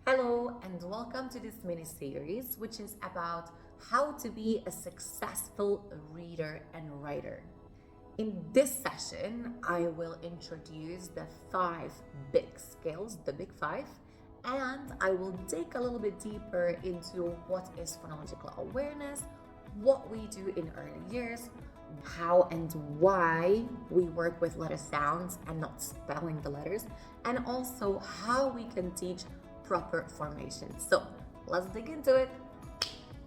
Hello and welcome to this mini series, which is about how to be a successful reader and writer. In this session, I will introduce the 5 big skills, the big 5, and I will dig a little bit deeper into what is phonological awareness, what we do in early years, how and why we work with letter sounds and not spelling the letters, and also how we can teach proper formation. So let's dig into it.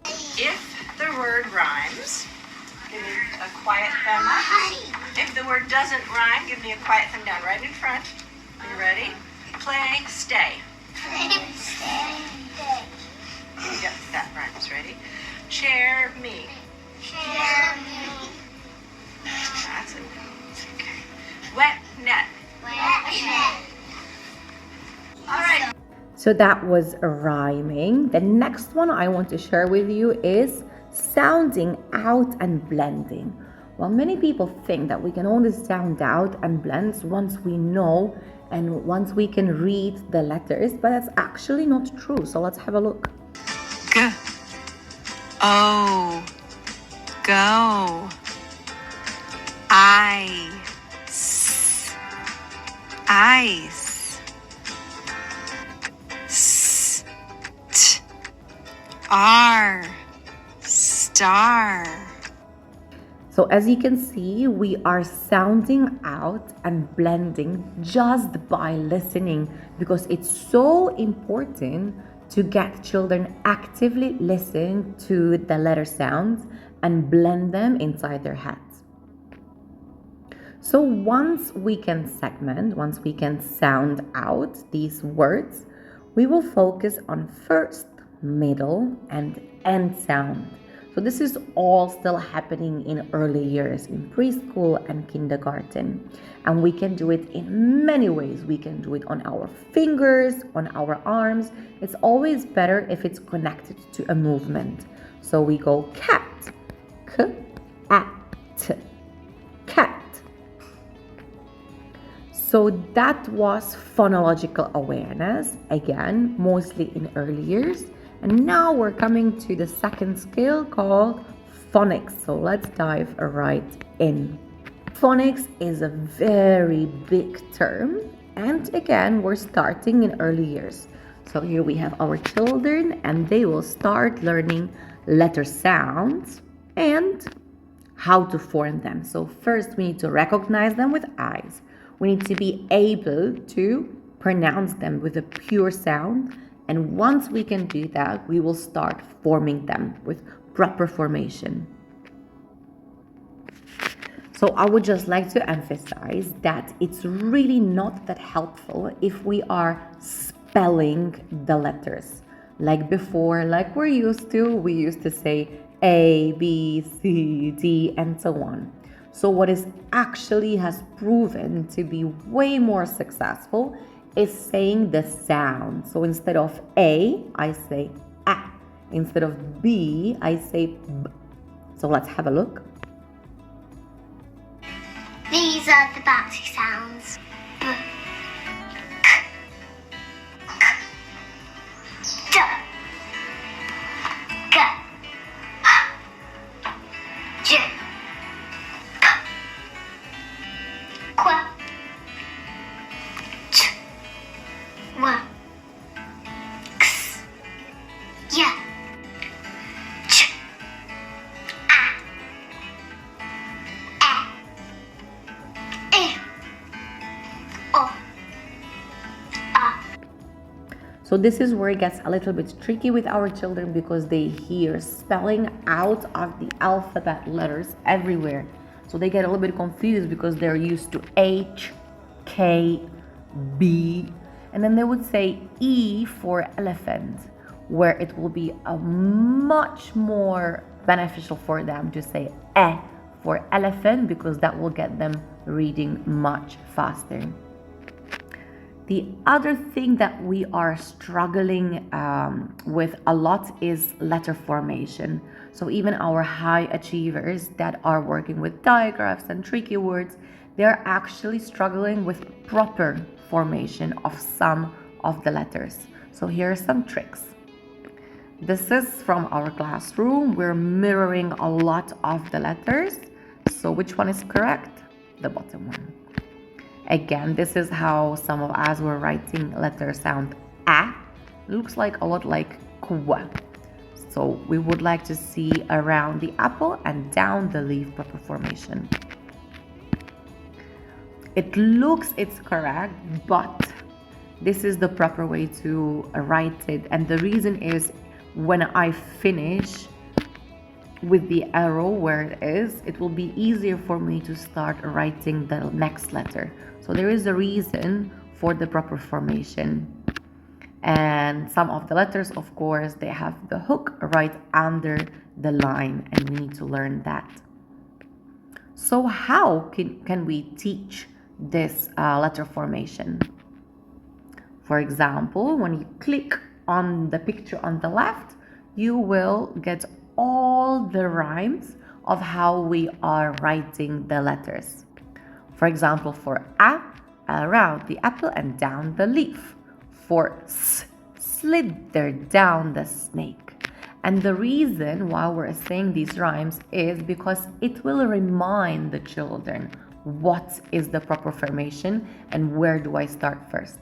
If the word rhymes, give me a quiet thumb up. If the word doesn't rhyme, give me a quiet thumb down right in front. Are you ready? Play, stay. Yep, that rhymes. Ready? Chair, me. That's it. Okay. Wet net. All right. So that was rhyming. The next one I want to share with you is sounding out and blending. Well, many people think that we can only sound out and blend once we know and once we can read the letters, but that's actually not true. So let's have a look. G. O. Go. Ice. Ice. St. R. Star. So as you can see, we are sounding out and blending just by listening, because it's so important to get children actively listen to the letter sounds and blend them inside their heads. So once we can segment, once we can sound out these words, we will focus on first, middle, and end sound. So this is all still happening in early years, in preschool and kindergarten. And we can do it in many ways. We can do it on our fingers, on our arms. It's always better if it's connected to a movement. So we go cat, k-at, cat. So that was phonological awareness, again, mostly in early years. And now we're coming to the second skill called phonics. So let's dive right in. Phonics is a very big term. And again, we're starting in early years. So here we have our children and they will start learning letter sounds and how to form them. So first we need to recognize them with eyes. We need to be able to pronounce them with a pure sound. And once we can do that, we will start forming them with proper formation. So I would just like to emphasize that it's really not that helpful if we are spelling the letters. Like before, like we used to say A, B, C, D, and so on. So what is actually has proven to be way more successful is saying the sound. So instead of A, I say A. Instead of B, I say B. So let's have a look. These are the bouncy sounds. B, k, d, g, j, k, qu, ch, w, x, y, ch, So this is where it gets a little bit tricky with our children because they hear spelling out of the alphabet letters everywhere. So they get a little bit confused because they're used to H, K, B, and then they would say E for elephant, where it will be a much more beneficial for them to say E for elephant, because that will get them reading much faster. The other thing that we are struggling with a lot is letter formation. So even our high achievers that are working with digraphs and tricky words, they're actually struggling with proper formation of some of the letters. So here are some tricks. This is from our classroom. We're mirroring a lot of the letters. So which one is correct? The bottom one. Again, this is how some of us were writing letter sound A. Looks like a lot like kwa. So we would like to see around the apple and down the leaf proper formation. It looks it's correct, but this is the proper way to write it. And the reason is when I finish with the arrow where it is, it will be easier for me to start writing the next letter. So there is a reason for the proper formation. And some of the letters, of course, they have the hook right under the line, and we need to learn that. So how can we teach this letter formation? For example, when you click on the picture on the left, you will get all the rhymes of how we are writing the letters. For example, for A, around the apple and down the leaf. For S, slither down the snake. And the reason why we're saying these rhymes is because it will remind the children what is the proper formation and where do I start first.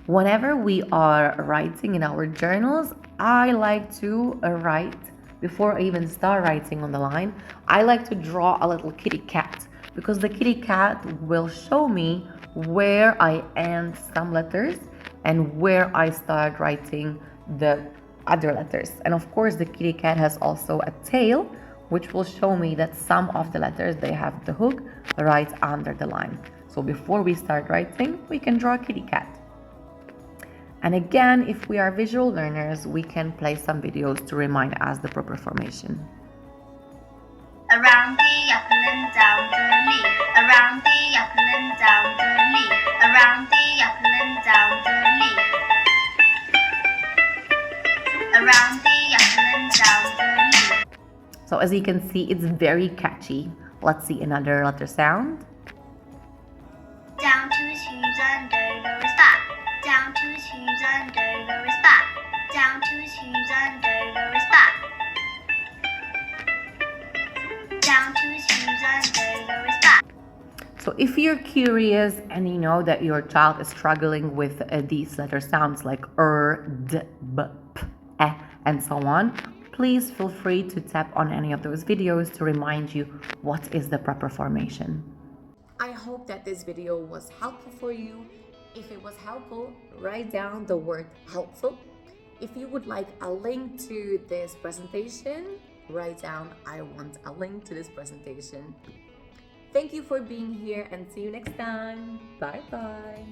Whenever we are writing in our journals, I like to write, before I even start writing on the line, I like to draw a little kitty cat, because the kitty cat will show me where I end some letters and where I start writing the other letters. And of course, the kitty cat has also a tail, which will show me that some of the letters, they have the hook right under the line. So before we start writing, we can draw a kitty cat. And again, if we are visual learners, we can play some videos to remind us the proper formation. Around the apple and down the leaf. Around the apple and down the leaf. Around the apple and down the leaf. Around the apple and down the leaf. So as you can see, it's very catchy. Let's see another letter sound. Down to his hooves and over his back. Down to his hooves and over his back. Down to his hooves and over his back. Down to his hooves and over his back. So if you're curious and you know that your child is struggling with these letter sounds like d, b, p, e, and so on, please feel free to tap on any of those videos to remind you what is the proper formation. I hope that this video was helpful for you. If it was helpful, write down the word helpful. If you would like a link to this presentation, write down I want a link to this presentation. Thank you for being here and see you next time. Bye bye.